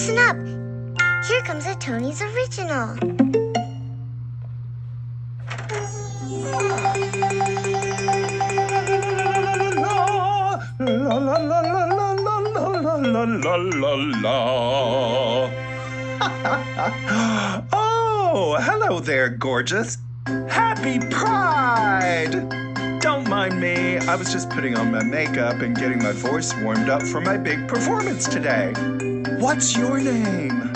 Listen up. Here comes a Tonie's original. La la la la la la la la la la la. Oh, hello there, gorgeous. Happy Pride! Don't mind me. I was just putting on my makeup and getting my voice warmed up for my big performance today. What's your name?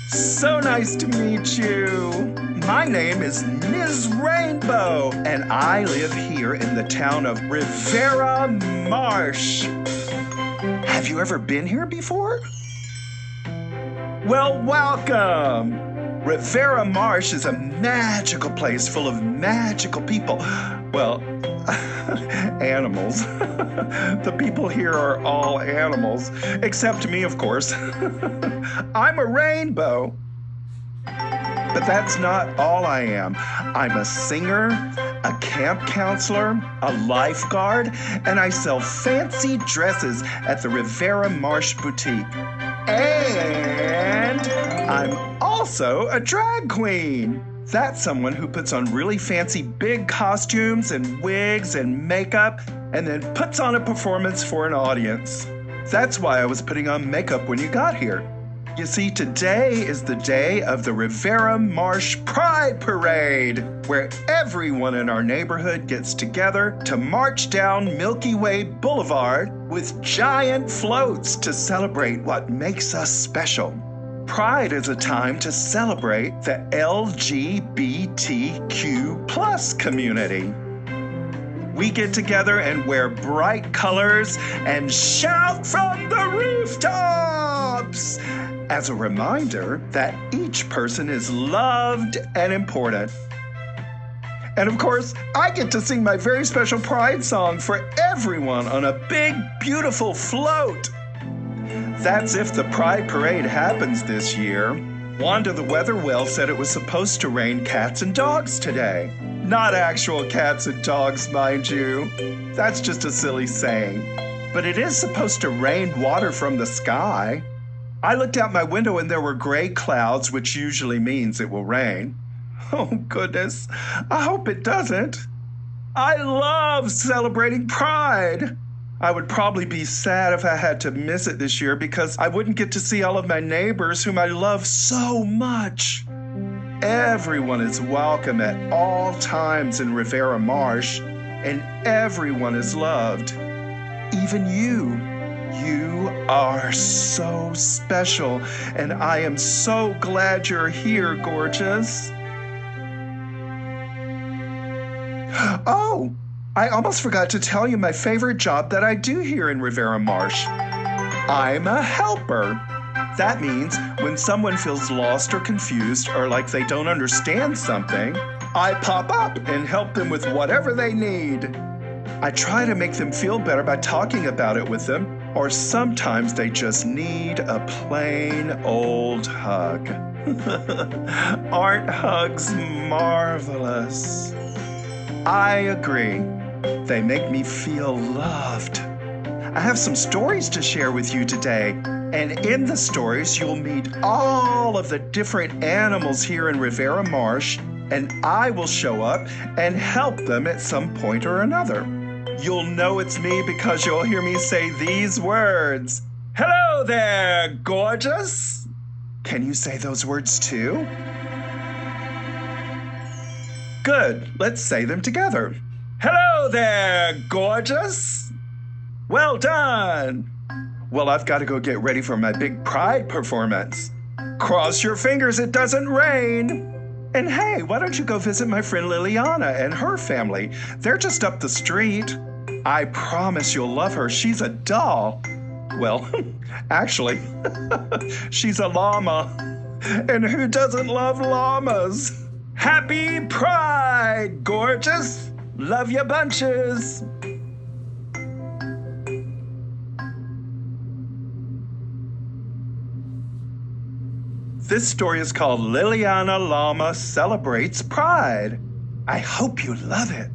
So nice to meet you. My name is Miz Rainbow, and I live here in the town of Riviera Marsh. Have you ever been here before? Well, welcome. Riviera Marsh is a magical place full of magical people. Well, animals. The people here are all animals, except me, of course. I'm a rainbow. But that's not all I am. I'm a singer, a camp counselor, a lifeguard, and I sell fancy dresses at the Riviera Marsh Boutique. And I'm also a drag queen. That's someone who puts on really fancy big costumes and wigs and makeup and then puts on a performance for an audience. That's why I was putting on makeup when you got here. You see, today is the day of the Riviera Marsh Pride Parade, where everyone in our neighborhood gets together to march down Milky Way Boulevard with giant floats to celebrate what makes us special. Pride is a time to celebrate the LGBTQ plus community. We get together and wear bright colors and shout from the rooftops as a reminder that each person is loved and important. And of course, I get to sing my very special Pride song for everyone on a big, beautiful float. That's if the Pride Parade happens this year. Wanda the Weather Whale said it was supposed to rain cats and dogs today. Not actual cats and dogs, mind you. That's just a silly saying. But it is supposed to rain water from the sky. I looked out my window and there were gray clouds, which usually means it will rain. Oh, goodness. I hope it doesn't. I love celebrating Pride. I would probably be sad if I had to miss it this year because I wouldn't get to see all of my neighbors whom I love so much. Everyone is welcome at all times in Riviera Marsh, and everyone is loved. Even you. You are so special, and I am so glad you're here, gorgeous. Oh, I almost forgot to tell you my favorite job that I do here in Riviera Marsh. I'm a helper. That means when someone feels lost or confused or like they don't understand something, I pop up and help them with whatever they need. I try to make them feel better by talking about it with them, or sometimes they just need a plain old hug. Aren't hugs marvelous? I agree. They make me feel loved. I have some stories to share with you today, and in the stories you'll meet all of the different animals here in Riviera Marsh, and I will show up and help them at some point or another. You'll know it's me because you'll hear me say these words. Hello there, gorgeous. Can you say those words too? Good, let's say them together. Hello there, gorgeous. Well done. Well, I've got to go get ready for my big Pride performance. Cross your fingers it doesn't rain. And hey, why don't you go visit my friend Liliana and her family? They're just up the street. I promise you'll love her. She's a doll. Well, actually, she's a llama. And who doesn't love llamas? Happy Pride, gorgeous. Love ya bunches. This story is called Liliana Llama Celebrates Pride. I hope you love it.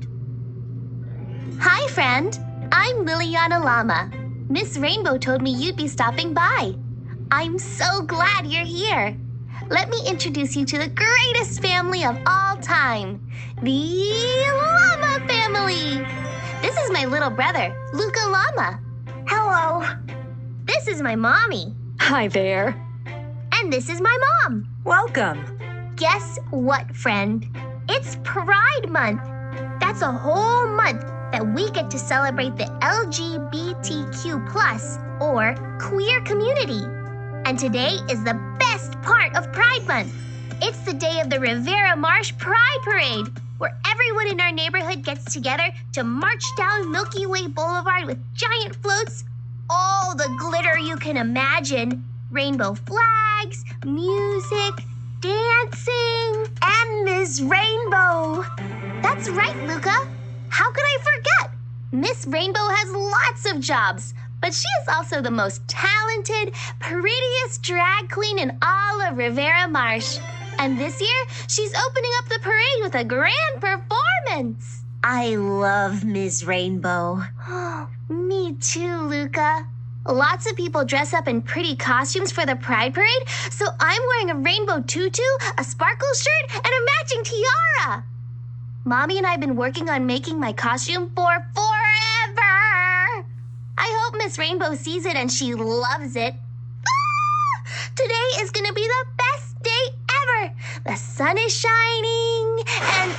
Hi, friend. I'm Liliana Llama. Miz Rainbow told me you'd be stopping by. I'm so glad you're here. Let me introduce you to the greatest family of all time, the Llama family. This is my little brother, Luca Llama. Hello. This is my mommy. Hi there. And this is my mom. Welcome. Guess what, friend? It's Pride Month. That's a whole month that we get to celebrate the LGBTQ+, or queer community. And today is the best part of Pride Month. It's the day of the Rivera Marsh Pride Parade, where everyone in our neighborhood gets together to march down Milky Way Boulevard with giant floats, all the glitter you can imagine, rainbow flags, music, dancing, And Miz Rainbow. That's right, Luca. How could I forget? Miss Rainbow has lots of jobs, but she is also the most talented, prettiest drag queen in all of Rivera Marsh. And this year, she's opening up the parade with a grand performance. I love Miz Rainbow. Me too, Luca. Lots of people dress up in pretty costumes for the Pride Parade, so I'm wearing a rainbow tutu, a sparkle shirt, and a matching tiara. Mommy and I have been working on making my costume for forever. I hope Miss Rainbow sees it and she loves it. Today is gonna be the best day ever. The sun is shining and...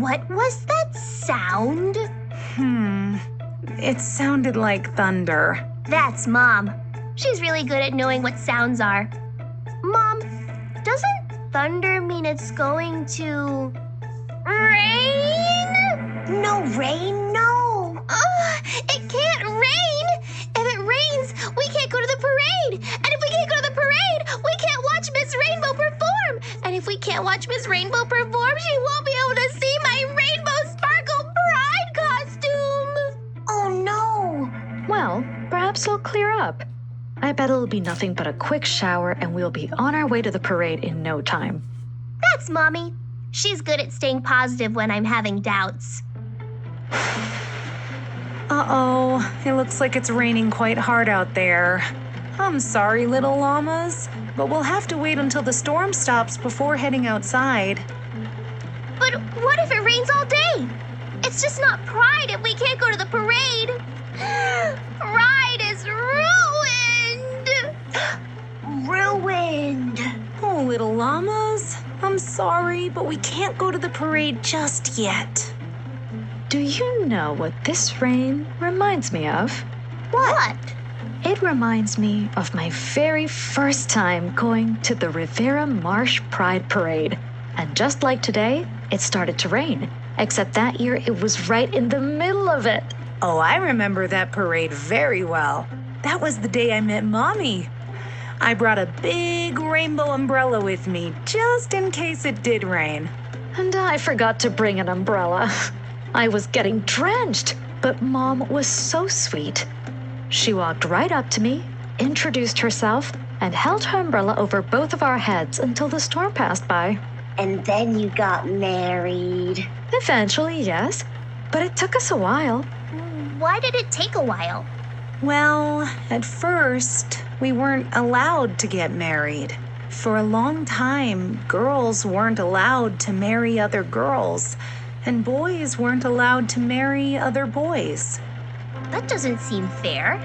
What was that sound? It sounded like thunder. That's Mom. She's really good at knowing what sounds are. Mom, doesn't thunder mean it's going to rain? No rain, no. It can't rain. If it rains, we can't go to the parade. And if we can't go to the parade, we can't watch Miss Rainbow perform. And if we can't watch Miss Rainbow perform, she won't be able to see my rainbow sparkle pride costume. Oh no. Well, perhaps it'll clear up. I bet it'll be nothing but a quick shower and we'll be on our way to the parade in no time. That's Mommy. She's good at staying positive when I'm having doubts. Uh-oh, it looks like it's raining quite hard out there. I'm sorry, little llamas, but we'll have to wait until the storm stops before heading outside. But what if it rains all day? It's just not Pride if we can't go to the parade. Pride is ruined. Ruined. Oh, little llamas, I'm sorry, but we can't go to the parade just yet. Do you know what this rain reminds me of? What? It reminds me of my very first time going to the Rivera Marsh Pride Parade. And just like today, it started to rain. Except that year, it was right in the middle of it. Oh, I remember that parade very well. That was the day I met Mommy. I brought a big rainbow umbrella with me, just in case it did rain. And I forgot to bring an umbrella. I was getting drenched, but Mom was so sweet. She walked right up to me, introduced herself, and held her umbrella over both of our heads until the storm passed by. And then you got married. Eventually, yes, but it took us a while. Why did it take a while? Well, at first, we weren't allowed to get married. For a long time, girls weren't allowed to marry other girls, and boys weren't allowed to marry other boys. That doesn't seem fair.